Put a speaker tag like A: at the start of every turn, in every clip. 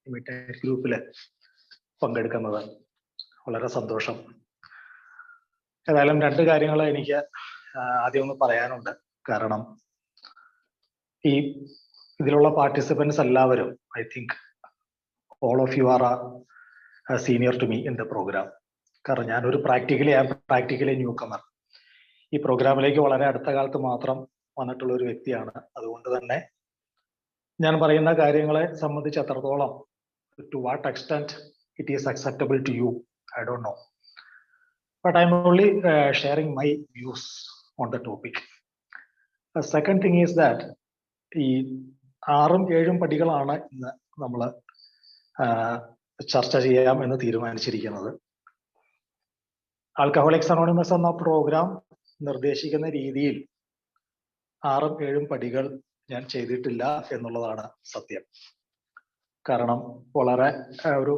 A: Imitate ഗ്രൂപ്പിൽ പങ്കെടുക്കുന്നത്. വളരെ സന്തോഷം. ഏതായാലും രണ്ട് കാര്യങ്ങൾ എനിക്ക് ആദ്യം ഒന്ന് പറയാനുണ്ട്. കാരണം ഈ ഇതിലുള്ള പാർട്ടിസിപ്പൻസ് എല്ലാവരും, I think all of you are senior to me in the program. കാരണം ഞാനൊരു പ്രാക്ടിക്കലി ന്യൂ കമർ. ഈ പ്രോഗ്രാമിലേക്ക് വളരെ അടുത്ത കാലത്ത് മാത്രം വന്നിട്ടുള്ള ഒരു വ്യക്തിയാണ്. അതുകൊണ്ട് തന്നെ ഞാൻ പറയുന്ന കാര്യങ്ങളെ സംബന്ധിച്ച് എത്രത്തോളം, to what extent it is acceptable to you, I don't know, but I am only sharing my views on the topic. Second thing is that ഈ 6ഉം 7ഉം പടികളാണ് ഇന്ന് നമ്മൾ ചർച്ച ചെയ്യാം എന്ന് തീരുമാനിച്ചിരിക്കുന്നത്. ആൽക്കഹോളിക്സ് അനോണിമസ് എന്ന പ്രോഗ്രാം നിർദ്ദേശിക്കുന്ന രീതിയിൽ 6ഉം 7ഉം പടികൾ ഞാൻ ചെയ്തിട്ടില്ല എന്നുള്ളതാണ് സത്യം. കാരണം വളരെ ഒരു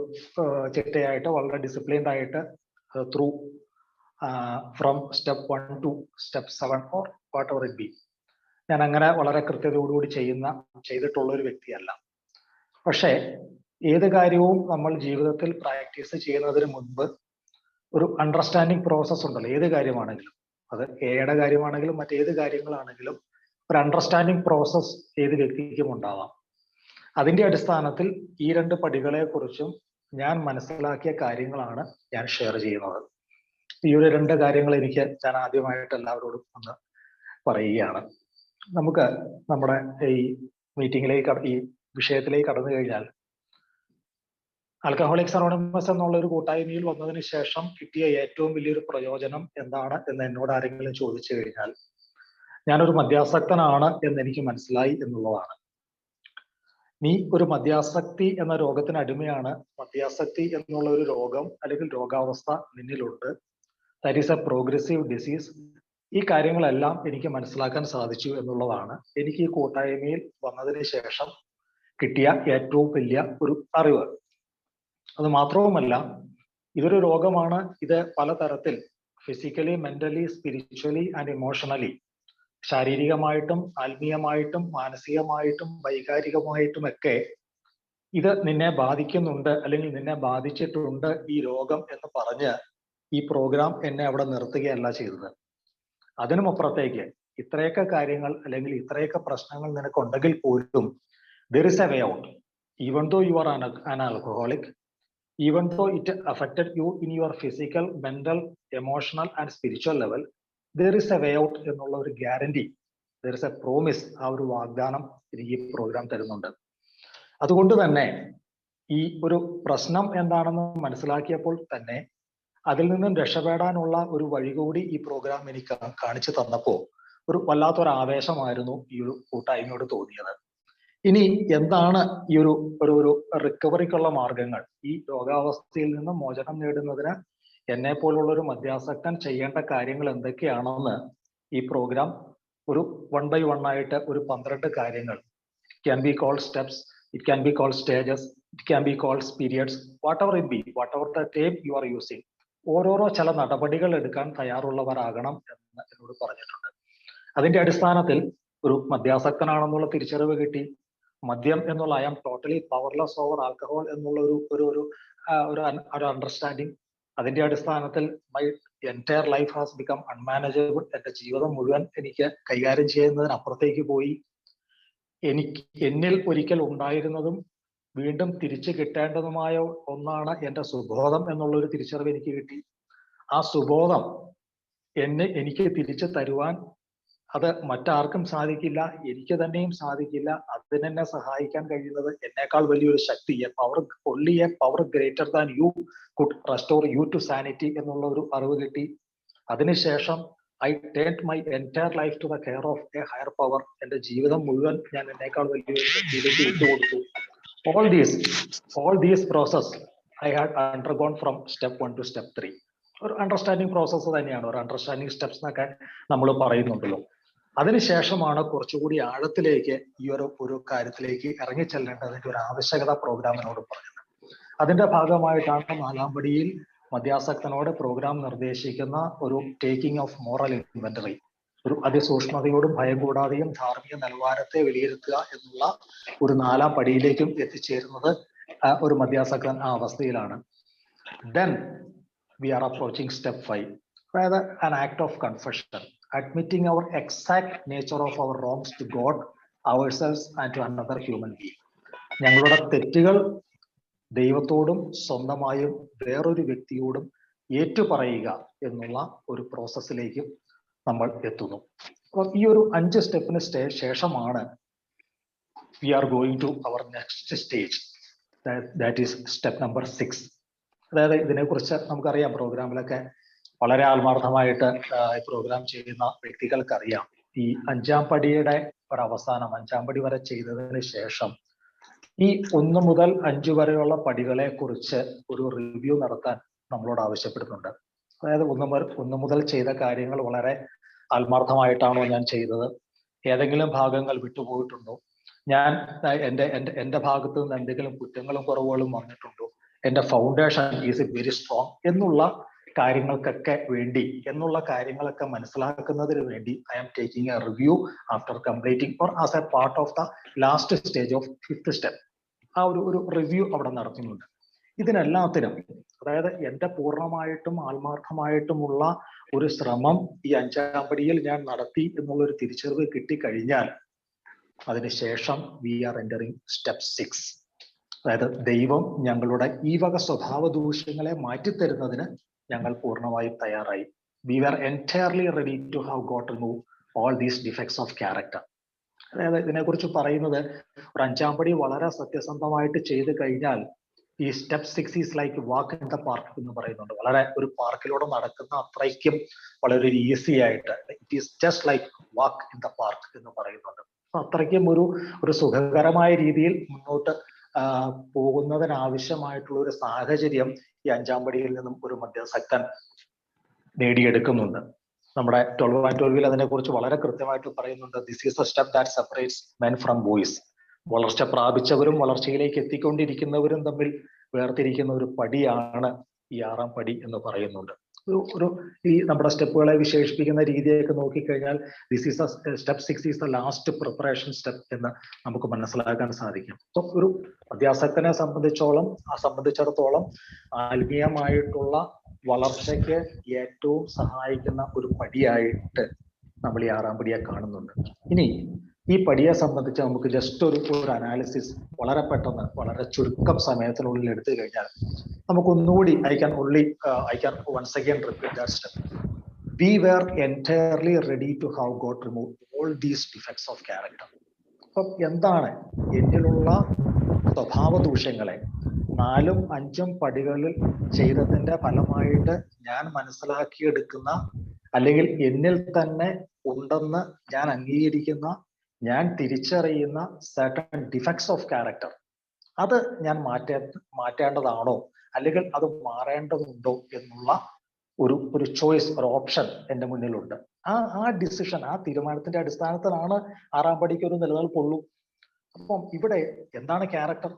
A: ചിട്ടയായിട്ട്, വളരെ ഡിസിപ്ലിൻഡ് ആയിട്ട് through from step 1 to step 7 or whatever it be, ഞാൻ അങ്ങനെ വളരെ കൃത്യതയോടുകൂടി ചെയ്തിട്ടുള്ള ഒരു വ്യക്തിയല്ല. പക്ഷേ ഏത് കാര്യവും നമ്മൾ ജീവിതത്തിൽ പ്രാക്ടീസ് ചെയ്യുന്നതിന് മുൻപ് ഒരു അണ്ടർസ്റ്റാൻഡിങ് പ്രോസസ് ഉണ്ടല്ലോ. ഏത് കാര്യമാണെങ്കിലും, അത് എയുടെ കാര്യമാണെങ്കിലും മറ്റേത് കാര്യങ്ങളാണെങ്കിലും ഒരു അണ്ടർസ്റ്റാൻഡിങ് പ്രോസസ് ഏത് വ്യക്തിക്കും ഉണ്ടാവാം. അതിന്റെ അടിസ്ഥാനത്തിൽ ഈ 2 പടികളെ കുറിച്ചും ഞാൻ മനസ്സിലാക്കിയ കാര്യങ്ങളാണ് ഞാൻ ഷെയർ ചെയ്യുന്നത്. ഈ ഒരു 2 കാര്യങ്ങൾ ഞാൻ ആദ്യമായിട്ട് എല്ലാവരോടും ഒന്ന് പറയുകയാണ്. നമുക്ക് നമ്മുടെ ഈ മീറ്റിംഗിലേക്ക്, ഈ വിഷയത്തിലേക്ക് കടന്നു കഴിഞ്ഞാൽ, ആൽക്കഹോളിക്സ് അനോണിമസ് എന്നുള്ള ഒരു കൂട്ടായ്മയിൽ വന്നതിന് ശേഷം കിട്ടിയ ഏറ്റവും വലിയൊരു പ്രയോജനം എന്താണ് എന്ന് എന്നോട് ആരെങ്കിലും ചോദിച്ചു കഴിഞ്ഞാൽ, ഞാനൊരു മദ്യാസക്തനാണ് എന്ന് എനിക്ക് മനസ്സിലായി എന്നുള്ളതാണ്. നീ ഒരു മദ്യാസക്തി എന്ന രോഗത്തിന് അടിമയാണ്, മദ്യാസക്തി എന്നുള്ള ഒരു രോഗം അല്ലെങ്കിൽ രോഗാവസ്ഥ നിന്നിലുണ്ട്, that is a progressive disease. ഈ കാര്യങ്ങളെല്ലാം എനിക്ക് മനസ്സിലാക്കാൻ സാധിച്ചു എന്നുള്ളതാണ് എനിക്ക് ഈ കൂട്ടായ്മയിൽ വന്നതിന് ശേഷം കിട്ടിയ ഏറ്റവും വലിയ ഒരു അറിവ്. അത് മാത്രവുമല്ല, ഇതൊരു രോഗമാണ്. ഇത് പലതരത്തിൽ physically, mentally, spiritually and emotionally, ശാരീരികമായിട്ടും ആത്മീയമായിട്ടും മാനസികമായിട്ടും വൈകാരികമായിട്ടുമൊക്കെ ഇത് നിന്നെ ബാധിക്കുന്നുണ്ട് അല്ലെങ്കിൽ നിന്നെ ബാധിച്ചിട്ടുണ്ട് ഈ രോഗം എന്ന് പറഞ്ഞ് ഈ പ്രോഗ്രാം എന്നെ അവിടെ നിർത്തുകയല്ല ചെയ്തത്. അതിനുമപ്പുറത്തേക്ക് ഇത്രയൊക്കെ കാര്യങ്ങൾ അല്ലെങ്കിൽ ഇത്രയൊക്കെ പ്രശ്നങ്ങൾ നിനക്കുണ്ടെങ്കിൽ പോലും there is a way out. Even though you are an alcoholic, even though it affected you in your physical, mental, emotional and spiritual level, there is a way out എന്നുള്ള ഒരു guarantee, there is a promise, ആ ഒരു വാഗ്ദാനം ഈ programme തരുന്നുണ്ട്. അതുകൊണ്ട് തന്നെ ഈ ഒരു പ്രശ്നം എന്താണെന്ന് മനസ്സിലാക്കിയപ്പോൾ തന്നെ അതിൽ നിന്നും രക്ഷപ്പെടാനുള്ള ഒരു വഴി കൂടി ഈ പ്രോഗ്രാം എനിക്ക് കാണിച്ചു തന്നപ്പോൾ ഒരു വല്ലാത്തൊരു ആവേശമായിരുന്നു ഈ ഒരു കൂട്ടായ്മയോട് തോന്നിയത്. ഇനി എന്താണ് ഈ ഒരു റിക്കവറിക്കുള്ള മാർഗങ്ങൾ? ഈ രോഗാവസ്ഥയിൽ നിന്ന് മോചനം നേടുന്നതിന് എന്നെ പോലുള്ള ഒരു മദ്യാസക്തൻ ചെയ്യേണ്ട കാര്യങ്ങൾ എന്തൊക്കെയാണെന്ന് ഈ പ്രോഗ്രാം ഒരു 1 by 1 ആയിട്ട് ഒരു 12 കാര്യങ്ങൾ, it can be called steps, it can be called stages, it can be called periods, whatever it be, whatever the term you are using, ഓരോരോ ചില നടപടികൾ എടുക്കാൻ തയ്യാറുള്ളവരാകണം എന്ന് എന്നോട് പറഞ്ഞിട്ടുണ്ട്. അതിന്റെ അടിസ്ഥാനത്തിൽ ഒരു മദ്യാസക്തനാണെന്നുള്ള തിരിച്ചറിവ് കിട്ടി. മദ്യം എന്നുള്ള I am totally powerless over alcohol എന്നുള്ള ഒരു അണ്ടർസ്റ്റാൻഡിങ്, അതിന്റെ അടിസ്ഥാനത്തിൽ my entire life has become unmanageable. എന്റെ ജീവിതം മുഴുവൻ എനിക്ക് കൈകാര്യം ചെയ്യുന്നതിനപ്പുറത്തേക്ക് പോയി. എന്നിൽ ഒരിക്കൽ ഉണ്ടായിരുന്നതും വീണ്ടും തിരിച്ചു കിട്ടേണ്ടതുമായ ഒന്നാണ് എന്റെ സുബോധം എന്നുള്ളൊരു തിരിച്ചറിവ് എനിക്ക് കിട്ടി. ആ സുബോധം എനിക്ക് തിരിച്ചു തരുവാൻ അത് മറ്റാർക്കും സാധിക്കില്ല, എനിക്ക് തന്നെയും സാധിക്കില്ല. അതിനെന്നെ സഹായിക്കാൻ കഴിയുന്നത് എന്നേക്കാൾ വലിയൊരു ശക്തി, only a power greater than you could restore you to sanity എന്നുള്ള ഒരു അറിവ് കിട്ടി. അതിനുശേഷം I turned my entire life to the care of a higher power. എന്റെ ജീവിതം മുഴുവൻ ഞാൻ എന്നേക്കാൾ വലിയൊരു ശക്തിയിലേക്ക് വിട്ടുകൊടുത്തു. All these process I had undergone from step 1 to step 3. ഒരു അണ്ടർസ്റ്റാൻഡിങ് പ്രോസസ്സ് തന്നെയാണ്, ഒരു അണ്ടർസ്റ്റാൻഡിങ് സ്റ്റെപ്സ് എന്നൊക്കെ നമ്മൾ പറയുന്നുണ്ടല്ലോ. അതിനുശേഷമാണ് കുറച്ചുകൂടി ആഴത്തിലേക്ക് ഈ ഒരു കാര്യത്തിലേക്ക് ഇറങ്ങിച്ചെല്ലേണ്ടതിന്റെ ഒരു ആവശ്യകത പ്രോഗ്രാമിനോട് പറഞ്ഞത്. അതിന്റെ ഭാഗമായിട്ടാണ് 4ാം പടിയിൽ മദ്യാസക്തനോട് പ്രോഗ്രാം നിർദ്ദേശിക്കുന്ന ഒരു ടേക്കിംഗ് ഓഫ് മോറൽ ഇൻവെന്ററി, ഒരു അതിസൂക്ഷ്മതയോടും ഭയം കൂടാതെയും ധാർമ്മിക നിലവാരത്തെ വിലയിരുത്തുക എന്നുള്ള ഒരു 4ാം പടിയിലേക്കും എത്തിച്ചേരുന്നത്. ഒരു മധ്യാസക്തൻ ആ അവസ്ഥയിലാണ്. Then we are approaching step 5, rather an act of confession, admitting our exact nature of our wrongs to God, ourselves and to another human being. ഞങ്ങളുടെ തെറ്റുകൾ ദൈവത്തോടും സ്വന്തമായും വേറൊരു വ്യക്തിയോടും ഏറ്റുപറയുക എന്നുള്ള ഒരു പ്രോസസ്സിലേക്ക് നമ്മൾ എത്തുന്നു. അപ്പോൾ ഈ ഒരു 5 സ്റ്റെപ്പിന് ശേഷമാണ് we are going to our next stage, that is step number 6. അതായത് ഇതിനെക്കുറിച്ച് നമുക്കറിയാം, പ്രോഗ്രാമിലൊക്കെ വളരെ ആത്മാർത്ഥമായിട്ട് പ്രോഗ്രാം ചെയ്യുന്ന വ്യക്തികൾക്കറിയാം, ഈ 5ാം പടിയുടെ ഒരവസാനം 5ാം പടി വരെ ചെയ്തതിന് ശേഷം ഈ 1 മുതൽ 5 വരെയുള്ള പടികളെ കുറിച്ച് ഒരു റിവ്യൂ നടത്താൻ നമ്മളോട് ആവശ്യപ്പെടുന്നുണ്ട്. അതായത് 1 മുതൽ ചെയ്ത കാര്യങ്ങൾ വളരെ ആത്മാർത്ഥമായിട്ടാണോ ഞാൻ ചെയ്തത്, ഏതെങ്കിലും ഭാഗങ്ങൾ വിട്ടുപോയിട്ടുണ്ടോ, ഞാൻ എന്റെ ഭാഗത്ത് നിന്ന് എന്തെങ്കിലും കുറ്റങ്ങളും കുറവുകളും വന്നിട്ടുണ്ടോ, എന്റെ foundation is it very strong എന്നുള്ള കാര്യങ്ങളൊക്കെ മനസ്സിലാക്കുന്നതിന് വേണ്ടി I am taking a review after completing or as a part of the last stage of 5th step. ആ ഒരു റിവ്യൂ അവിടെ നടത്തുന്നുണ്ട്. ഇതിനെല്ലാത്തിനും, അതായത് എന്റെ പൂർണ്ണമായിട്ടും ആത്മാർത്ഥമായിട്ടുമുള്ള ഒരു ശ്രമം ഈ 5ാം പടിയിൽ ഞാൻ നടത്തി എന്നുള്ളൊരു തിരിച്ചറിവ് കിട്ടിക്കഴിഞ്ഞാൽ അതിനുശേഷം വി ആർ എൻ്ററിങ് സ്റ്റെപ്പ് 6. അതായത് ദൈവം ഞങ്ങളുടെ ഈ വക സ്വഭാവ ദൂഷ്യങ്ങളെ മാറ്റിത്തരുന്നതിന് ഞങ്ങൾ പൂർണ്ണമായും തയ്യാറായി. We are entirely ready to have got remove all these defects of character. അതായത് ഇതിനെക്കുറിച്ച് പറയുന്നത്, ഒരു 5ാം പടി വളരെ സത്യസന്ധമായിട്ട് ചെയ്ത് കഴിഞ്ഞാൽ ഈ step 6 is like walk in the park എന്ന് പറയുന്നുണ്ട്. വളരെ ഒരു പാർക്കിലൂടെ നടക്കുന്ന അത്രയ്ക്കും വളരെ ഈസി ആയിട്ട്, it is just like walk in the park എന്ന് പറയുന്നുണ്ട്. അത്രയ്ക്കും ഒരു സുഖകരമായ രീതിയിൽ മുന്നോട്ട് പോകുന്നതിനാവശ്യമായിട്ടുള്ള ഒരു സാഹചര്യം ഈ 5ാം പടിയിൽ നിന്നും ഒരു മധ്യാസക്തൻ നേടിയെടുക്കുന്നുണ്ട്. നമ്മുടെ 12 അതിനെക്കുറിച്ച് വളരെ കൃത്യമായിട്ട് പറയുന്നുണ്ട്. This is A step that separates men from boys. വളർച്ച പ്രാപിച്ചവരും വളർച്ചയിലേക്ക് എത്തിക്കൊണ്ടിരിക്കുന്നവരും തമ്മിൽ വേർതിരിക്കുന്ന ഒരു പടിയാണ് ഈ 6ാം പടി എന്ന് പറയുന്നുണ്ട്. ഈ നമ്മുടെ സ്റ്റെപ്പുകളെ വിശേഷിപ്പിക്കുന്ന രീതിയൊക്കെ നോക്കിക്കഴിഞ്ഞാൽ this is step 6 is the last preparation step എന്ന് നമുക്ക് മനസ്സിലാക്കാൻ സാധിക്കും. അപ്പൊ ഒരു മധ്യാസക്തനെ സംബന്ധിച്ചിടത്തോളം ആത്മീയമായിട്ടുള്ള വളർച്ചയ്ക്ക് ഏറ്റവും സഹായിക്കുന്ന ഒരു പടിയായിട്ട് നമ്മൾ ഈ 6ാം പടിയെ കാണുന്നുണ്ട്. ഇനി ഈ പടിയെ സംബന്ധിച്ച് നമുക്ക് ജസ്റ്റ് ഒരു അനാലിസിസ് വളരെ പെട്ടെന്ന്, വളരെ ചുരുക്കം സമയത്തിനുള്ളിൽ എടുത്തു കഴിഞ്ഞാൽ നമുക്കൊന്നുകൂടി I can once again repeat that step. We were entirely ready to have God remove all these defects of character. അപ്പം എന്താണ് എന്നിലുള്ള സ്വഭാവ ദൂഷ്യങ്ങളെ 4ഉം 5ഉം പടികളിൽ ചെയ്തതിന്റെ ഫലമായിട്ട് ഞാൻ മനസ്സിലാക്കിയെടുക്കുന്ന, അല്ലെങ്കിൽ എന്നിൽ തന്നെ ഉണ്ടെന്ന് ഞാൻ അംഗീകരിക്കുന്ന, ഞാൻ തിരിച്ചറിയുന്ന certain defects of character, അത് ഞാൻ മാറ്റേണ്ടതാണോ അല്ലെങ്കിൽ അത് മാറേണ്ടതുണ്ടോ എന്നുള്ള ഒരു ചോയ്സ്, ഒരു ഓപ്ഷൻ എൻ്റെ മുന്നിലുണ്ട്. ആ ഡിസിഷൻ, ആ തീരുമാനത്തിന്റെ അടിസ്ഥാനത്തിലാണ് 6ാം പടിക്ക് ഒരു നിലനിൽപ്പുള്ളൂ. അപ്പം ഇവിടെ എന്താണ് character?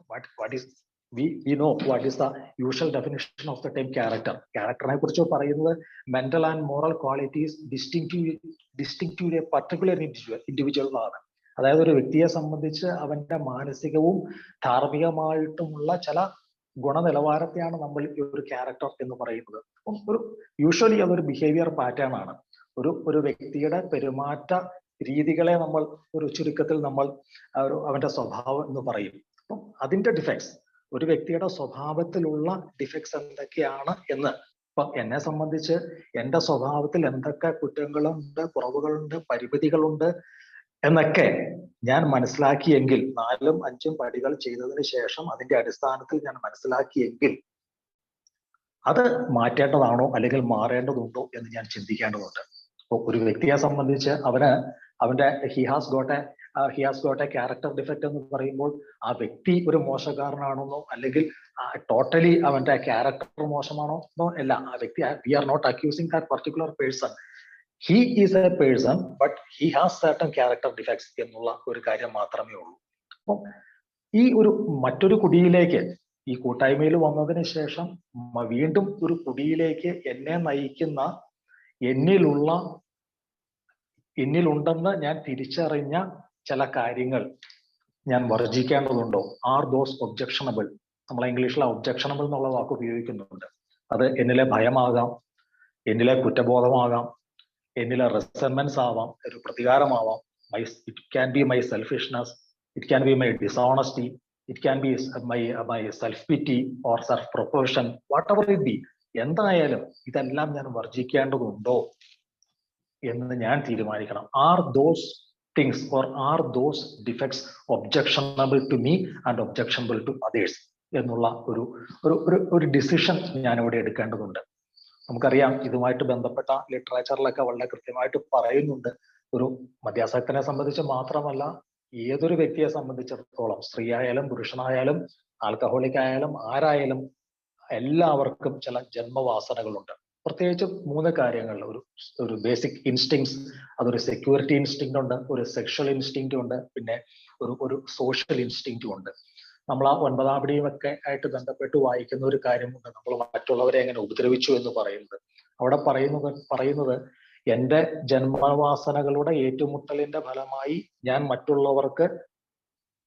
A: we know what is the usual definition of the term character. ക്യാരക്ടറിനെ കുറിച്ച് പറയുന്നത് mental and moral qualities distinctive A particular individual ആണ്. അതായത് ഒരു വ്യക്തിയെ സംബന്ധിച്ച് അവന്റെ മാനസികവും ധാർമ്മികമായിട്ടുമുള്ള ചില ഗുണനിലവാരത്തെയാണ് നമ്മൾ ഈ ഒരു ക്യാരക്ടർ എന്ന് പറയുന്നത്. അപ്പം യൂഷ്വലി അതൊരു ബിഹേവിയർ പാറ്റേൺ ആണ്. ഒരു വ്യക്തിയുടെ പെരുമാറ്റ രീതികളെ നമ്മൾ ഒരു ചുരുക്കത്തിൽ നമ്മൾ അവന്റെ സ്വഭാവം എന്ന് പറയും. അപ്പം അതിന്റെ ഡിഫക്ട്സ്, ഒരു വ്യക്തിയുടെ സ്വഭാവത്തിലുള്ള ഡിഫക്ട്സ് എന്തൊക്കെയാണ് എന്ന്, ഇപ്പൊ എന്നെ സംബന്ധിച്ച് എന്റെ സ്വഭാവത്തിൽ എന്തൊക്കെ കുറ്റങ്ങളുണ്ട്, കുറവുകളുണ്ട്, പരിമിതികളുണ്ട് എന്നൊക്കെ ഞാൻ മനസ്സിലാക്കിയെങ്കിൽ, 4ഉം 5ഉം പടികൾ ചെയ്തതിന് ശേഷം അതിന്റെ അടിസ്ഥാനത്തിൽ ഞാൻ മനസ്സിലാക്കിയെങ്കിൽ അത് മാറ്റേണ്ടതാണോ അല്ലെങ്കിൽ മാറേണ്ടതുണ്ടോ എന്ന് ഞാൻ ചിന്തിക്കേണ്ടതുണ്ട്. അപ്പോൾ ഒരു വ്യക്തിയെ സംബന്ധിച്ച് അവന്റെ he has got A character defect എന്ന് പറയുമ്പോൾ ആ വ്യക്തി ഒരു മോശക്കാരനാണെന്നോ അല്ലെങ്കിൽ ടോട്ടലി അവന്റെ ക്യാരക്ടർ മോശമാണോ എന്നോ അല്ല. ആ വ്യക്തി, we are not accusing that particular person. He is a person, but he has certain character defects എന്നുള്ള ഒരു കാര്യം മാത്രമേ ഉള്ളൂ. അപ്പം ഈ മറ്റൊരു കുടിയിലേക്ക്, ഈ കൂട്ടായ്മയിൽ വന്നതിന് ശേഷം വീണ്ടും ഒരു കുടിയിലേക്ക് എന്നെ നയിക്കുന്ന, എന്നിലുണ്ടെന്ന് ഞാൻ തിരിച്ചറിഞ്ഞ ചില കാര്യങ്ങൾ ഞാൻ വർജിക്കേണ്ടതുണ്ടോ? Are those objectionable? നമ്മൾ ഇംഗ്ലീഷിൽ ഒബ്ജക്ഷണബിൾ എന്നുള്ള വാക്ക് ഉപയോഗിക്കുന്നുണ്ട്. അത് എന്നിലെ ഭയമാകാം, എന്നിലെ കുറ്റബോധമാകാം, എന്നിലെ റെസെന്റ്മെന്റ്സ് ആവാം, ഒരു പ്രതികാരമാവാം. It can be my selfishness, it can be my dishonesty, it can be my self pity or self proportion, whatever it be. എന്തായാലും ഇതെല്ലാം ഞാൻ വർജിക്കേണ്ടതുണ്ടോ എന്ന് ഞാൻ തീരുമാനിക്കണം. Are those things or are those defects objectionable to me and objectionable to others എന്നുള്ള ഒരു decision ഞാൻ ഇവിടെ എടുക്കേണ്ടതുണ്ട്. നമുക്കറിയാം, ഇതുമായിട്ട് ബന്ധപ്പെട്ട ലിറ്ററേച്ചറിലൊക്കെ വളരെ കൃത്യമായിട്ട് പറയുന്നുണ്ട്. ഒരു മദ്യാസക്തനെ സംബന്ധിച്ച് മാത്രമല്ല, ഏതൊരു വ്യക്തിയെ സംബന്ധിച്ചിടത്തോളം, സ്ത്രീ ആയാലും പുരുഷനായാലും ആൽക്കഹോളിക് ആയാലും ആരായാലും എല്ലാവർക്കും ചില ജന്മവാസനകളുണ്ട്. പ്രത്യേകിച്ച് 3 കാര്യങ്ങൾ. ഒരു ബേസിക് ഇൻസ്റ്റിങ്സ്, അതൊരു സെക്യൂരിറ്റി ഇൻസ്റ്റിങ് ഉണ്ട്, ഒരു സെക്ഷൽ ഇൻസ്റ്റിങ് ഉണ്ട്, പിന്നെ ഒരു സോഷ്യൽ ഇൻസ്റ്റിങ്റ്റും ഉണ്ട്. നമ്മൾ ആ 9-ാം പടിയും ഒക്കെ ആയിട്ട് ബന്ധപ്പെട്ട് വായിക്കുന്ന ഒരു കാര്യമുണ്ട്, നമ്മൾ മറ്റുള്ളവരെ എങ്ങനെ ഉപദ്രവിച്ചു എന്ന് പറയുന്നത്. അവിടെ പറയുന്നത് എന്റെ ജന്മവാസനകളുടെ ഏറ്റുമുട്ടലിന്റെ ഫലമായി ഞാൻ മറ്റുള്ളവർക്ക്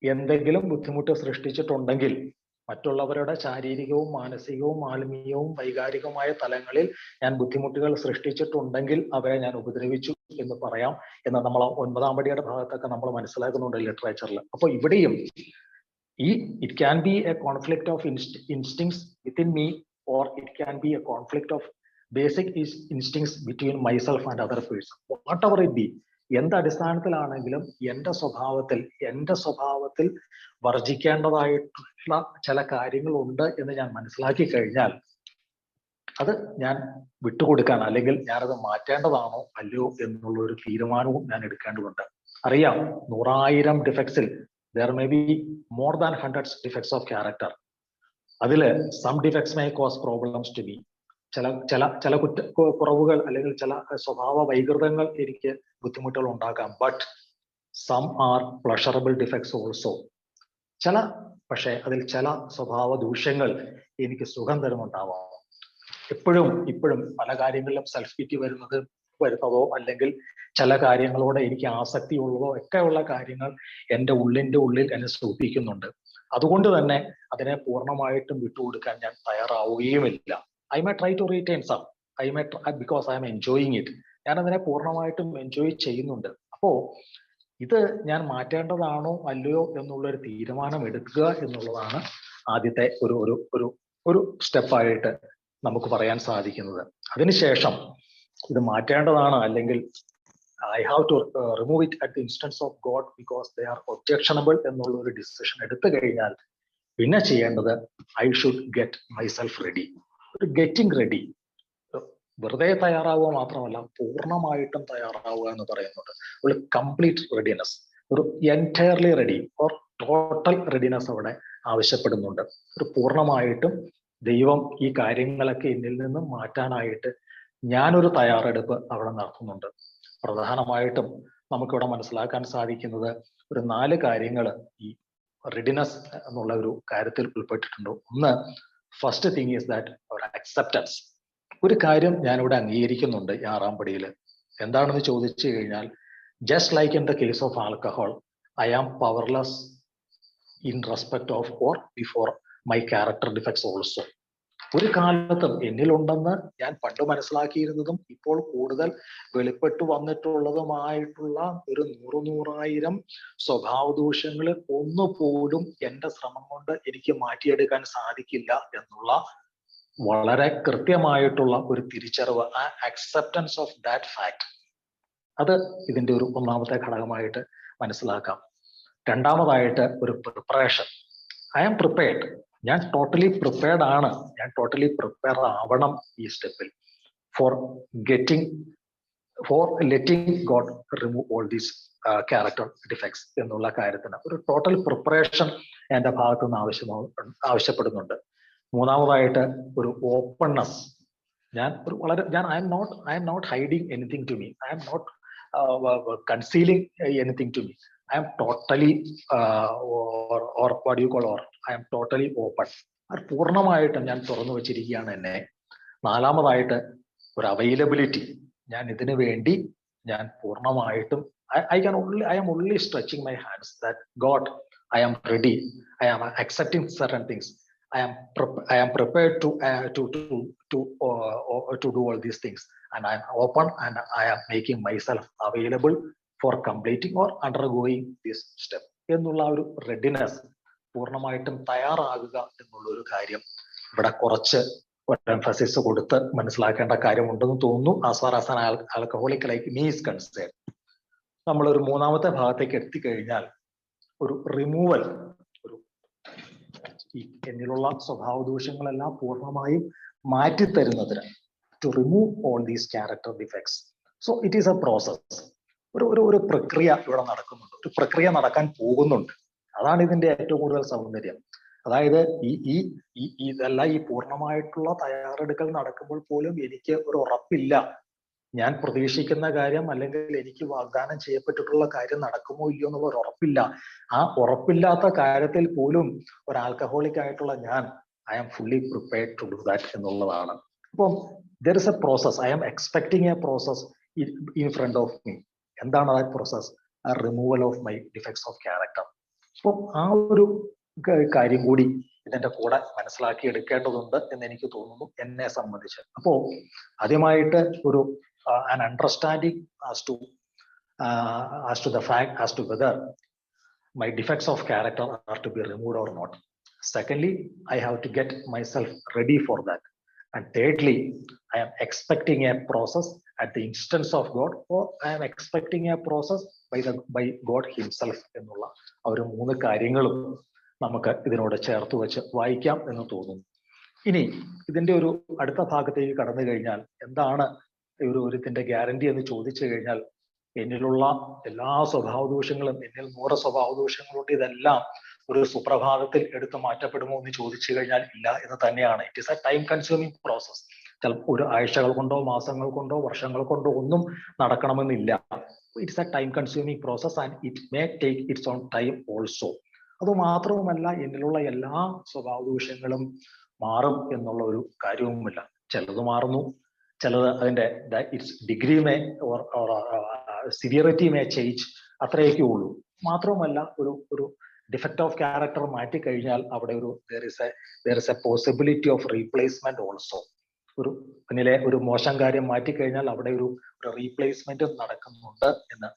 A: എന്തെങ്കിലും ബുദ്ധിമുട്ട് സൃഷ്ടിച്ചിട്ടുണ്ടെങ്കിൽ, മറ്റുള്ളവരുടെ ശാരീരികവും മാനസികവും ആത്മീയവും വൈകാരികവുമായ തലങ്ങളിൽ ഞാൻ ബുദ്ധിമുട്ടുകൾ സൃഷ്ടിച്ചിട്ടുണ്ടെങ്കിൽ അവരെ ഞാൻ ഉപദ്രവിച്ചു എന്ന് പറയാം എന്ന് നമ്മൾ 9-ാം പടിയുടെ ഭാഗത്തൊക്കെ നമ്മൾ മനസ്സിലാക്കുന്നുണ്ട് ലിറ്ററേച്ചറിൽ. അപ്പൊ ഇവിടെയും it can be a conflict of instincts within me, or it can be a conflict of basic instincts between myself and other person, whatever it be. എന്ത് അടിസ്ഥാനത്തിലാണെങ്കിലും എന്റെ സ്വഭാവത്തിൽ വർജിക്കേണ്ടതായിട്ടുള്ള ചില കാര്യങ്ങളുണ്ട് എന്ന് ഞാൻ മനസ്സിലാക്കി കഴിഞ്ഞാൽ അത് ഞാൻ വിട്ടുകൊടുക്കാൻ, അല്ലെങ്കിൽ ഞാനത് മാറ്റേണ്ടതാണോ അല്ലയോ എന്നുള്ള ഒരു തീരുമാനവും ഞാൻ എടുക്കേണ്ടതുണ്ട്. അറിയാം, 100,000 ഡിഫക്ട്സിൽ there may be more than hundreds defects of character. അതില് some defects may cause problems to me. ചില കുറവുകൾ അല്ലെങ്കിൽ ചില സ്വഭാവ വൈകൃതങ്ങൾ എനിക്ക് ബുദ്ധിമുട്ടുകൾ ഉണ്ടാക്കാം. But some are pleasurable defects also. പക്ഷേ അതിൽ ചില സ്വഭാവ ദൂഷ്യങ്ങൾ എനിക്ക് സുഖം തരുന്നുണ്ടാവാം. ഇപ്പോഴും പല കാര്യങ്ങളിലും സെൽഫ് പിറ്റി വരുന്നതോ അല്ലെങ്കിൽ ചില കാര്യങ്ങളോട് എനിക്ക് ആസക്തിയുള്ളതോ ഒക്കെയുള്ള കാര്യങ്ങൾ എൻ്റെ ഉള്ളിൽ എന്നെ സൂചിപ്പിക്കുന്നുണ്ട്. അതുകൊണ്ട് തന്നെ അതിനെ പൂർണ്ണമായിട്ടും വിട്ടുകൊടുക്കാൻ ഞാൻ തയ്യാറാവുകയുമില്ല. I may try to retain some, because I am enjoying it. ഞാൻ അതിനെ പൂർണ്ണമായിട്ടും എൻജോയ് ചെയ്യുന്നുണ്ട്. അപ്പോ ഇത് ഞാൻ മാറ്റേണ്ടതാണോ അല്ലയോ എന്നുള്ളൊരു തീരുമാനം എടുക്കുക എന്നുള്ളതാണ് ആദ്യത്തെ ഒരു സ്റ്റെപ്പായിട്ട് നമുക്ക് പറയാൻ സാധിക്കുന്നത്. അതിനുശേഷം ഇത് മാറ്റേണ്ടതാണ്, അല്ലെങ്കിൽ I have to remove it at the instance of God because they are objectionable എന്നുള്ള ഒരു ഡിസിഷൻ എടുത്തു കഴിഞ്ഞാൽ പിന്നെ ചെയ്യേണ്ടത് I should get myself ready. ഒരു ഗെറ്റിംഗ് റെഡി. വെറുതെ തയ്യാറാവുക മാത്രമല്ല, പൂർണ്ണമായിട്ടും തയ്യാറാവുക എന്ന് പറയുന്നത് ഒരു കംപ്ലീറ്റ് റെഡിനെസ്, ഒരു entirely ready or total readiness അവിടെ ആവശ്യപ്പെടുന്നുണ്ട്. ഒരു പൂർണ്ണമായിട്ടും ദൈവം ഈ കാര്യങ്ങളൊക്കെ എന്നിൽ നിന്നും മാറ്റാനായിട്ട് ഞാനൊരു തയ്യാറെടുപ്പ് അവിടെ നടത്തുന്നുണ്ട്. പ്രധാനമായിട്ടും നമുക്കിവിടെ മനസ്സിലാക്കാൻ സാധിക്കുന്നത് ഒരു 4 കാര്യങ്ങൾ ഈ റെഡിനെസ് എന്നുള്ള ഒരു കാര്യത്തിൽ ഉൾപ്പെട്ടിട്ടുണ്ട്. ഒന്ന്, ഫസ്റ്റ് തിങ് ഈസ് ദാറ്റ് ഒരു അക്സെപ്റ്റൻസ്. ഒരു കാര്യം ഞാനിവിടെ അംഗീകരിക്കുന്നുണ്ട് 6-ാം പടിയിൽ. എന്താണെന്ന് ചോദിച്ചു കഴിഞ്ഞാൽ, just like in the case of alcohol, I am powerless in respect of or before my character defects also. ഒരു കാലത്തും എന്നിലുണ്ടെന്ന് ഞാൻ പണ്ട് മനസ്സിലാക്കിയിരുന്നതും ഇപ്പോൾ കൂടുതൽ വെളിപ്പെട്ടു വന്നിട്ടുള്ളതുമായിട്ടുള്ള ഒരു 100,000 സ്വഭാവദൂഷ്യങ്ങൾ ഒന്നുപോലും എന്റെ ശ്രമം കൊണ്ട് എനിക്ക് മാറ്റിയെടുക്കാൻ സാധിക്കില്ല എന്നുള്ള വളരെ കൃത്യമായിട്ടുള്ള ഒരു തിരിച്ചറിവ്, ആ അക്സെപ്റ്റൻസ് ഓഫ് ദാറ്റ് ഫാക്ട്, അത് ഇതിന്റെ ഒരു 1ാമത്തെ ഘടകമായിട്ട് മനസ്സിലാക്കാം. രണ്ടാമതായിട്ട് ഒരു പ്രിപ്പറേഷൻ. I am prepared. ഞാൻ ടോട്ടലി പ്രിപ്പയർഡ് ആണ്. ഞാൻ ടോട്ടലി പ്രിപ്പയർഡ് ആവണം ഈ സ്റ്റെപ്പിൽ for letting God remove all these character defects എന്നുള്ള കാര്യത്തിന് ഒരു ടോട്ടൽ പ്രിപ്പറേഷൻ എന്റെ ഭാഗത്തു നിന്ന് ആവശ്യപ്പെടുന്നുണ്ട്. 3ാമതായിട്ട് ഒരു openness. I am not hiding anything to me. I am not concealing anything to me. I am totally or what do you call, or I am totally open. അത് പൂർണ്ണമായിട്ടും ഞാൻ തുറന്നു വെച്ചിരിക്കുകയാണ് എന്നെ. 4ാമതായിട്ട് ഒരു അവൈലബിലിറ്റി. ഞാൻ ഇതിനു വേണ്ടി ഞാൻ പൂർണ്ണമായിട്ടും I am only stretching my hands that God, I am ready. I am accepting certain things. I am prepared to do all these things, and I am open and I am making myself available for completing or undergoing this step എന്നുള്ള ഒരു readiness, പൂർണ്ണമായിട്ടും തയ്യാറാകുക എന്നുള്ള ഒരു കാര്യം ഇവിടെ കുറച്ച് emphasis കൊടുത്ത് മനസ്സിലാക്കേണ്ട കാര്യമുണ്ടെന്ന് തോന്നുന്നു. As far as an alcoholic like me is concern. നമ്മളൊരു മൂന്നാമത്തെ ഭാഗത്തേക്ക് എത്തിക്കഴിഞ്ഞാൽ ഒരു റിമൂവൽ, എന്നിലുള്ള സ്വഭാവ ദൂഷ്യങ്ങളെല്ലാം പൂർണ്ണമായും മാറ്റിത്തരുന്നതിന്, to remove all these character defects. So it is a process. ഒരു പ്രക്രിയ ഇവിടെ നടക്കുന്നുണ്ട്, ഒരു പ്രക്രിയ നടക്കാൻ പോകുന്നുണ്ട്. അതാണ് ഇതിന്റെ ഏറ്റവും കൂടുതൽ സൗന്ദര്യം. അതായത് ഇതെല്ലാം ഈ പൂർണ്ണമായിട്ടുള്ള തയ്യാറെടുക്കൽ നടക്കുമ്പോൾ പോലും എനിക്ക് ഒരു ഉറപ്പില്ല, ഞാൻ പ്രതീക്ഷിക്കുന്ന കാര്യം അല്ലെങ്കിൽ എനിക്ക് വാഗ്ദാനം ചെയ്യപ്പെട്ടിട്ടുള്ള കാര്യം നടക്കുമോ ഇല്ലയോ എന്നുള്ള ഒരു ഉറപ്പില്ല. ആ ഉറപ്പില്ലാത്ത കാര്യത്തിൽ പോലും ഒരു ആൽക്കഹോളിക് ആയിട്ടുള്ള ഞാൻ I am fully prepared to do that എന്നുള്ളതാണ്. അപ്പം there is a process, I am expecting a process in front of me. എന്താണ് ആ process? Removal of my defects of character. അപ്പം ആ ഒരു കാര്യം കൂടി ഇതിന്റെ കൂടെ മനസ്സിലാക്കി എടുക്കേണ്ടതുണ്ട് എന്ന് എനിക്ക് തോന്നുന്നു, എന്നെ സംബന്ധിച്ച്. അപ്പോ ആദ്യമായിട്ട് ഒരു an understanding as to the fact as to whether my defects of character are to be removed or not. Secondly, I have to get myself ready for that. And thirdly, I am expecting a process at the instance of God, or I am expecting a process by God himself എന്നുള്ള ഒരു മൂന്ന് കാര്യങ്ങളും നമുക്ക് ഇതിനോട് ചേർത്ത് വെച്ച് വായിക്കാം എന്ന് തോന്നുന്നു. ഇനി ഇതിന്റെ ഒരു അടുത്ത ഭാഗത്തേക്ക് കടന്നു കഴിഞ്ഞാൽ എന്താണ് ഒരുത്തിന്റെ ഗ്യാരണ്ടി എന്ന് ചോദിച്ചു കഴിഞ്ഞാൽ, എന്നിലുള്ള എല്ലാ സ്വഭാവ ദോഷങ്ങളും, എന്നിൽ 100 സ്വഭാവ ദോഷങ്ങളുണ്ട്, ഇതെല്ലാം ഒരു സുപ്രഭാതത്തിൽ എടുത്തു മാറ്റപ്പെടുമോ എന്ന് ചോദിച്ചു കഴിഞ്ഞാൽ ഇല്ല എന്ന് തന്നെയാണ്. It is a time consuming process. ചിലപ്പോൾ ഒരു ആഴ്ചകൾ കൊണ്ടോ മാസങ്ങൾ കൊണ്ടോ വർഷങ്ങൾ കൊണ്ടോ ഒന്നും നടക്കണമെന്നില്ല. It's a time consuming process and it may take its own time also. അതുമാത്രവുമല്ല, എന്നിലുള്ള എല്ലാ സ്വഭാവ ദോഷങ്ങളും മാറും എന്നുള്ള ഒരു കാര്യവുമില്ല. ചിലത് മാറുന്നു, ചിലത് അതിന്റെ it's degree may severity may change, അത്രയൊക്കെ ഉള്ളൂ. മാത്രവുമല്ല, ഒരു ഡിഫക്റ്റ് ഓഫ് ക്യാരക്ടർ മാറ്റി കഴിഞ്ഞാൽ അവിടെ there is a possibility of replacement also. പിന്നിലെ ഒരു മോശം കാര്യം മാറ്റി കഴിഞ്ഞാൽ അവിടെ ഒരു റീപ്ലേസ്മെന്റ് നടക്കുന്നുണ്ട് എന്ന്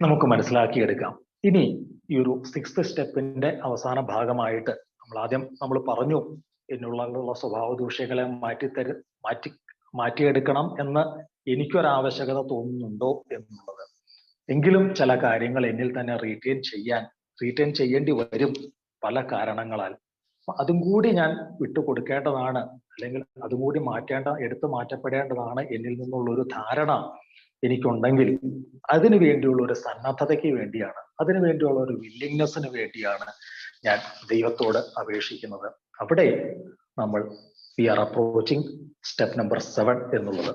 A: നമുക്ക് മനസ്സിലാക്കിയെടുക്കാം. ഇനി ഈ ഒരു 6th സ്റ്റെപ്പിന്റെ അവസാന ഭാഗമായിട്ട് നമ്മൾ പറഞ്ഞു, എന്നുള്ള സ്വഭാവ ദൂഷ്യങ്ങളെ മാറ്റിയെടുക്കണം എന്ന് എനിക്കൊരാവശ്യകത തോന്നുന്നുണ്ടോ എന്നുള്ളത്. എങ്കിലും ചില കാര്യങ്ങൾ എന്നിൽ തന്നെ റീറ്റെയിൻ ചെയ്യേണ്ടി വരും പല കാരണങ്ങളാൽ. അതും കൂടി ഞാൻ വിട്ടുകൊടുക്കേണ്ടതാണ്, അല്ലെങ്കിൽ അതും കൂടി എടുത്തു മാറ്റപ്പെടേണ്ടതാണ് എന്നിൽ നിന്നുള്ള ഒരു ധാരണ എനിക്കുണ്ടെങ്കിൽ അതിനു വേണ്ടിയുള്ള ഒരു സന്നദ്ധതയ്ക്ക് വേണ്ടിയാണ്, അതിനു വേണ്ടിയുള്ള ഒരു വില്ലിങ്നെസ്സിന് വേണ്ടിയാണ് ഞാൻ ദൈവത്തോട് അപേക്ഷിക്കുന്നത്. അവിടെ നമ്മൾ we are approaching step number 7 എന്നുള്ളത്.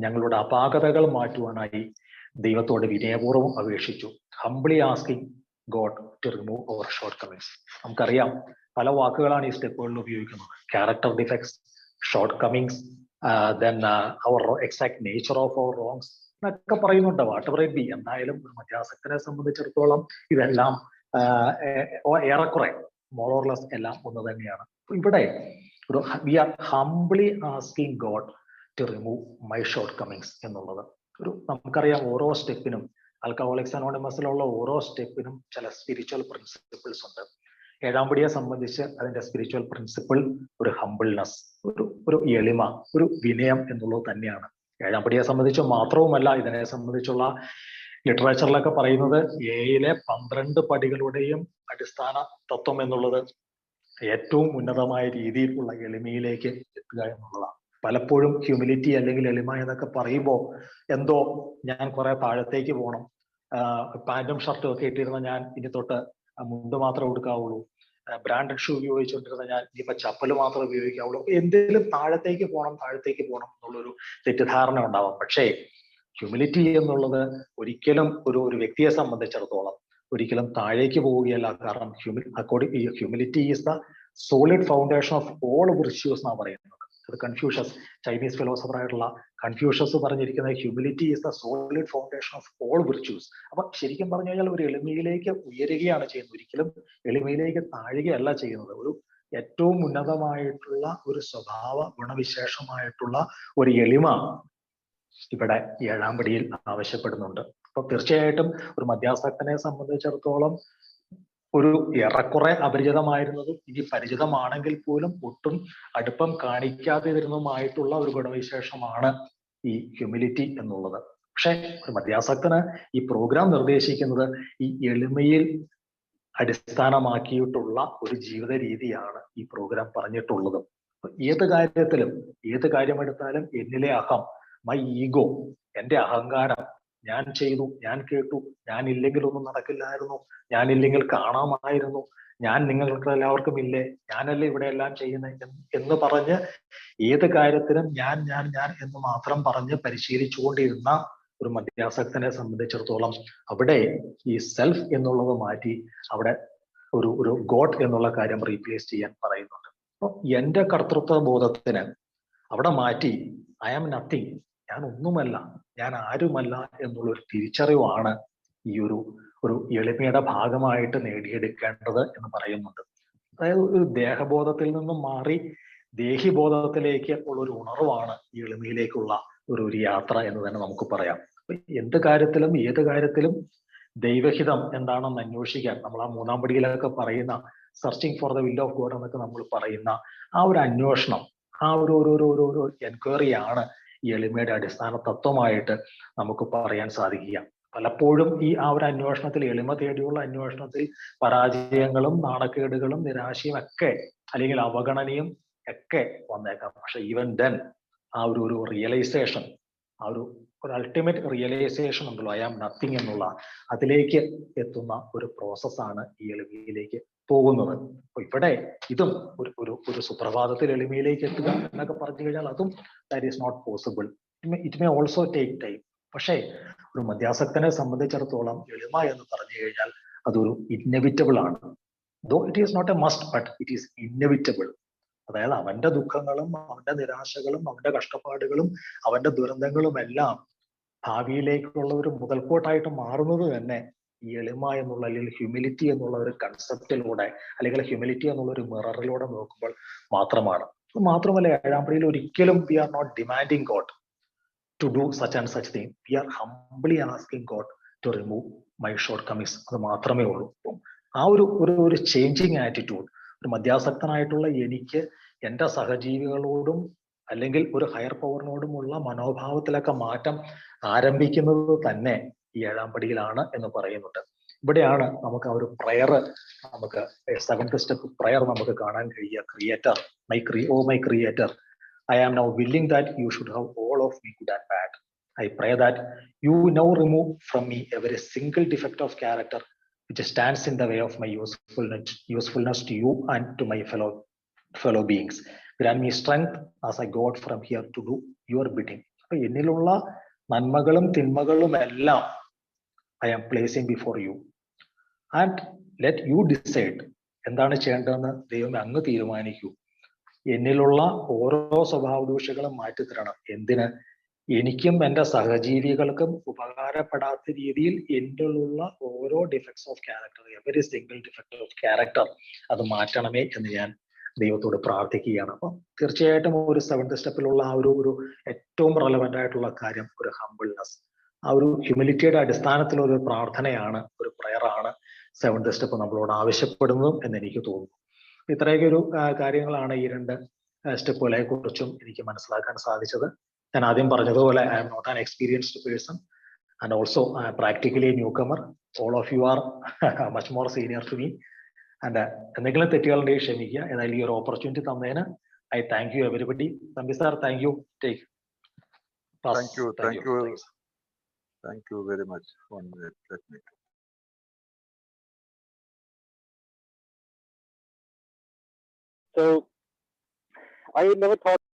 A: ഞങ്ങളുടെ അപാകതകൾ മാറ്റുവാനായി ദൈവത്തോട് വിനയപൂർവ്വം അപേക്ഷിച്ചു. Humbly asking God to remove our shortcomings. നമുക്കറിയാം, പല വാക്കുകളാണ് ഈ സ്റ്റെപ്പുകളിൽ ഉപയോഗിക്കുന്നത്. Character defects, shortcomings, then our exact nature of our wrongs എന്നൊക്കെ പറയുന്നുണ്ട്. വാട്ട് എവർ ഇറ്റ് ബി, എന്തായാലും ഒരു മധ്യാസക്തനെ സംബന്ധിച്ചിടത്തോളം ഇതെല്ലാം ഏറെക്കുറെ മോർ ഓർ ലെസ് എല്ലാം ഒന്ന് തന്നെയാണ്. ഇവിടെ we are humbly asking God to remove my shortcomings എന്നുള്ളത്. നമുക്കറിയാം, ഓരോ സ്റ്റെപ്പിനും, ആൽക്കഹോളിക്സ് അനോണിമസിലുള്ള ഓരോ സ്റ്റെപ്പിനും ചില സ്പിരിച്വൽ പ്രിൻസിപ്പിൾസ് ഉണ്ട്. 7ാം പടിയെ സംബന്ധിച്ച് അതിന്റെ സ്പിരിച്വൽ പ്രിൻസിപ്പിൾ ഒരു ഹംബിൾനെസ്, ഒരു എളിമ, ഒരു വിനയം എന്നുള്ളത് തന്നെയാണ്. 7ാം പടിയെ സംബന്ധിച്ച് മാത്രവുമല്ല, ഇതിനെ സംബന്ധിച്ചുള്ള ലിറ്ററേച്ചറിലൊക്കെ പറയുന്നത് 7 12 പടികളുടെയും അടിസ്ഥാന തത്വം എന്നുള്ളത് ഏറ്റവും ഉന്നതമായ രീതിയിലുള്ള എളിമയിലേക്ക് എത്തുക എന്നുള്ളതാണ്. പലപ്പോഴും ഹ്യൂമിലിറ്റി അല്ലെങ്കിൽ എളിമ എന്നൊക്കെ പറയുമ്പോൾ എന്തോ ഞാൻ കുറെ താഴത്തേക്ക് പോകണം, പാന്റും ഷർട്ടും ഒക്കെ ഇട്ടിരുന്ന ഞാൻ ഇനി തൊട്ട് മുണ്ട് മാത്രമേ കൊടുക്കാവുള്ളൂ, ബ്രാൻഡഡ് ഷൂ ഉപയോഗിച്ചുകൊണ്ടിരുന്ന ഞാൻ ഇനിയിപ്പോ ചപ്പല് മാത്രമേ ഉപയോഗിക്കാവുള്ളൂ, എന്തെങ്കിലും താഴത്തേക്ക് പോകണം എന്നുള്ളൊരു തെറ്റിദ്ധാരണ ഉണ്ടാവാം. പക്ഷേ ഹ്യൂമിലിറ്റി എന്നുള്ളത് ഒരിക്കലും ഒരു വ്യക്തിയെ സംബന്ധിച്ചിടത്തോളം ഒരിക്കലും താഴേക്ക് പോവുകയല്ല. കാരണം humility is the solid foundation of all virtues എന്നാണ് പറയുന്നത്. അത് കൺഫ്യൂഷ്യസ്, ചൈനീസ് ഫിലോസഫർ ആയിട്ടുള്ള കൺഫ്യൂഷ്യസ് പറഞ്ഞിരിക്കുന്ന humility is the solid foundation of all virtues. അപ്പൊ ശരിക്കും പറഞ്ഞു കഴിഞ്ഞാൽ ഒരു എളിമയിലേക്ക് ഉയരുകയാണ് ചെയ്യുന്നത്, ഒരിക്കലും എളിമയിലേക്ക് താഴുകയല്ല ചെയ്യുന്നത്. ഏറ്റവും ഉന്നതമായിട്ടുള്ള ഒരു സ്വഭാവ ഗുണവിശേഷമായിട്ടുള്ള ഒരു എളിമ ഇവിടെ 7-ാം പടിയിൽ ആവശ്യപ്പെടുന്നുണ്ട്. അപ്പൊ തീർച്ചയായിട്ടും ഒരു മധ്യാസക്തനെ സംബന്ധിച്ചിടത്തോളം ഒരു ഏറെക്കുറെ അപരിചിതമായിരുന്നതും ഇനി പരിചിതമാണെങ്കിൽ പോലും ഒട്ടും അടുപ്പം കാണിക്കാതെ വരുന്നതുമായിട്ടുള്ള ഒരു ഗുണവിശേഷമാണ് ഈ ഹ്യൂമിലിറ്റി എന്നുള്ളത്. പക്ഷെ ഒരു മധ്യാസക്തന് ഈ പ്രോഗ്രാം നിർദ്ദേശിക്കുന്നത് ഈ എളിമയിൽ അടിസ്ഥാനമാക്കിയിട്ടുള്ള ഒരു ജീവിത രീതിയാണ് ഈ പ്രോഗ്രാം പറഞ്ഞിട്ടുള്ളത്. ഏത് കാര്യമെടുത്താലും എന്നിലെ അഹം, മൈ ഈഗോ, എന്റെ അഹങ്കാരം, ഞാൻ ചെയ്തു, ഞാൻ കേട്ടു, ഞാൻ ഇല്ലെങ്കിൽ ഒന്നും നടക്കില്ലായിരുന്നു, ഞാനില്ലെങ്കിൽ കാണാമായിരുന്നു, ഞാൻ നിങ്ങൾക്ക് എല്ലാവർക്കും ഇല്ലേ, ഞാനല്ലേ ഇവിടെ എല്ലാം ചെയ്യുന്നത് എന്ന് പറഞ്ഞ് ഏത് കാര്യത്തിനും ഞാൻ ഞാൻ ഞാൻ എന്ന് മാത്രം പറഞ്ഞ് പരിശീലിച്ചുകൊണ്ടിരുന്ന ഒരു മധ്യാസക്തനെ സംബന്ധിച്ചിടത്തോളം അവിടെ ഈ സെൽഫ് എന്നുള്ളത് മാറ്റി അവിടെ ഒരു ഗോഡ് എന്നുള്ള കാര്യം റീപ്ലേസ് ചെയ്യാൻ പറയുന്നുണ്ട്. അപ്പൊ എന്റെ കർത്തൃത്വ ബോധത്തിന് അവിടെ മാറ്റി ഐ ആം നത്തിങ്, ഞാൻ ഒന്നുമല്ല, ഞാൻ ആരുമല്ല എന്നുള്ള ഒരു തിരിച്ചറിവാണ് ഈ ഒരു എളിമയുടെ ഭാഗമായിട്ട് നേടിയെടുക്കേണ്ടത് എന്ന് പറയുന്നുണ്ട്. അതായത് ഒരു ദേഹബോധത്തിൽ നിന്നും മാറി ദേഹിബോധത്തിലേക്ക് ഉള്ള ഒരു ഉണർവാണ് ഈ എളിമയിലേക്കുള്ള ഒരു യാത്ര എന്ന് തന്നെ നമുക്ക് പറയാം. എന്ത് കാര്യത്തിലും ഏത് കാര്യത്തിലും ദൈവഹിതം എന്താണെന്ന് അന്വേഷിക്കാൻ നമ്മൾ ആ 3-ാം പടിയിലൊക്കെ പറയുന്ന searching for the will of God എന്നൊക്കെ നമ്മൾ പറയുന്ന ആ ഒരു അന്വേഷണം, ആ ഒരു എൻക്വയറിയാണ് ഈ എളിമയുടെ അടിസ്ഥാന തത്വമായിട്ട് നമുക്ക് പറയാൻ സാധിക്കുക. പലപ്പോഴും ആ ഒരു അന്വേഷണത്തിൽ, എളിമ തേടിയുള്ള അന്വേഷണത്തിൽ പരാജയങ്ങളും നാണക്കേടുകളും നിരാശയും ഒക്കെ അല്ലെങ്കിൽ അവഗണനയും ഒക്കെ വന്നേക്കാം. പക്ഷെ ഈവൻ ദെൻ ആ ഒരു റിയലൈസേഷൻ, ആ ഒരു അൾട്ടിമേറ്റ് റിയലൈസേഷൻ ഉണ്ടല്ലോ, ഐ ആം നത്തിങ് എന്നുള്ള, അതിലേക്ക് എത്തുന്ന ഒരു പ്രോസസ്സാണ് ഈ എളിമയിലേക്ക് പോകുന്നത്. അപ്പൊ ഇവിടെ ഇതും ഒരു സുപ്രഭാതത്തിൽ എളിമയിലേക്ക് എത്തുക എന്നൊക്കെ പറഞ്ഞു കഴിഞ്ഞാൽ അതും that is not possible. It may also take time. പക്ഷേ ഒരു മധ്യാസക്തനെ സംബന്ധിച്ചിടത്തോളം എളിമ എന്ന് പറഞ്ഞു കഴിഞ്ഞാൽ അതൊരു ഇന്നെവിറ്റബിൾ ആണ്. Though it is not a must, but it is inevitable. അതായത് അവന്റെ ദുഃഖങ്ങളും അവന്റെ നിരാശകളും അവന്റെ കഷ്ടപ്പാടുകളും അവന്റെ ദുരന്തങ്ങളും എല്ലാം ഭാവിയിലേക്കുള്ള ഒരു മുതൽക്കോട്ടായിട്ട് മാറുന്നത് തന്നെ ഈ എളിമ എന്നുള്ള, അല്ലെങ്കിൽ ഹ്യൂമിലിറ്റി എന്നുള്ള ഒരു കൺസെപ്റ്റിലൂടെ, അല്ലെങ്കിൽ ഹ്യൂമിലിറ്റി എന്നുള്ള ഒരു മിററിലൂടെ നോക്കുമ്പോൾ മാത്രമാണ്. മാത്രമല്ല 7-ാം പടിയിൽ ഒരിക്കലും we are not demanding God to do such and such thing. We are humbly asking God to remove my shortcomings. അത് മാത്രമേ ഉള്ളൂ. ആ ഒരു ചേഞ്ചിങ് ആറ്റിറ്റ്യൂഡ് ഒരു മധ്യാസക്തനായിട്ടുള്ള എനിക്ക് എൻ്റെ സഹജീവികളോടും അല്ലെങ്കിൽ ഒരു ഹയർ പവറിനോടുമുള്ള മനോഭാവത്തിലൊക്കെ മാറ്റം ആരംഭിക്കുന്നത് തന്നെ ഈ 7-ാം പടിയിലാണ് എന്ന് പറയുന്നുണ്ട്. ഇവിടെയാണ് നമുക്ക് ആ ഒരു പ്രയർ, നമുക്ക് 7th സ്റ്റെപ്പ് പ്രയർ നമുക്ക് കാണാൻ കഴിയുക. Creator, my creator, I am now willing that you should have all of me, good and bad. I pray that you now remove from me every single defect of character which stands in the way of my usefulness to you and to my fellow beings. Grant me strength as I go out from here to do your bidding. അപ്പൊ എന്നിലുള്ള നന്മകളും തിന്മകളും എല്ലാം I am placing before you and let you decide. എന്താണ് ചെയ്യേണ്ടതെന്ന് ദൈവമേ അങ്ങ് തീരുമാനിക്കൂ. എന്നിലുള്ള ഓരോ സ്വഭാവദൂഷ്യങ്ങളും മാറ്റിത്തരണം. എന്തിന്? എനിക്കും എൻ്റെ സഹജീവികൾക്കും ഉപകാരപ്പെടാത്ത രീതിയിൽ എന്നിലുള്ള ഓരോ defects of character, every single defect of character അത് മാറ്റണമേ എന്ന് ഞാൻ ദൈവത്തോട് പ്രാർത്ഥിക്കുകയാണ്. അപ്പൊ തീർച്ചയായിട്ടും ഒരു 7th സ്റ്റെപ്പിലുള്ള ആ ഒരു ഏറ്റവും റെലവെന്റ് ആയിട്ടുള്ള കാര്യം ഒരു ഹംബിൾനെസ്, ആ ഒരു ഹ്യൂമിലിറ്റിയുടെ അടിസ്ഥാനത്തിലുള്ള ഒരു പ്രാർത്ഥനയാണ്, ഒരു പ്രയറാണ് 7th സ്റ്റെപ്പ് നമ്മളോട് ആവശ്യപ്പെടുന്നതും എന്ന് എനിക്ക് തോന്നുന്നു. ഇത്രയൊക്കെ ഒരു കാര്യങ്ങളാണ് ഈ 2 സ്റ്റെപ്പുകളെ കുറിച്ചും എനിക്ക് മനസ്സിലാക്കാൻ സാധിച്ചത്. ഞാൻ ആദ്യം പറഞ്ഞതുപോലെ I am not an experienced person and also practically newcomer. All of you are much more senior to me. And എന്തെങ്കിലും തെറ്റുകളുണ്ടെങ്കിൽ ക്ഷമിക്കുക. ഏതായാലും ഈ ഒരു ഓപ്പർച്യൂണിറ്റി തന്നതിന് I thank you everybody. Thampi sir, thank you. Take.
B: Thank you very much on that technique.
C: So I never thought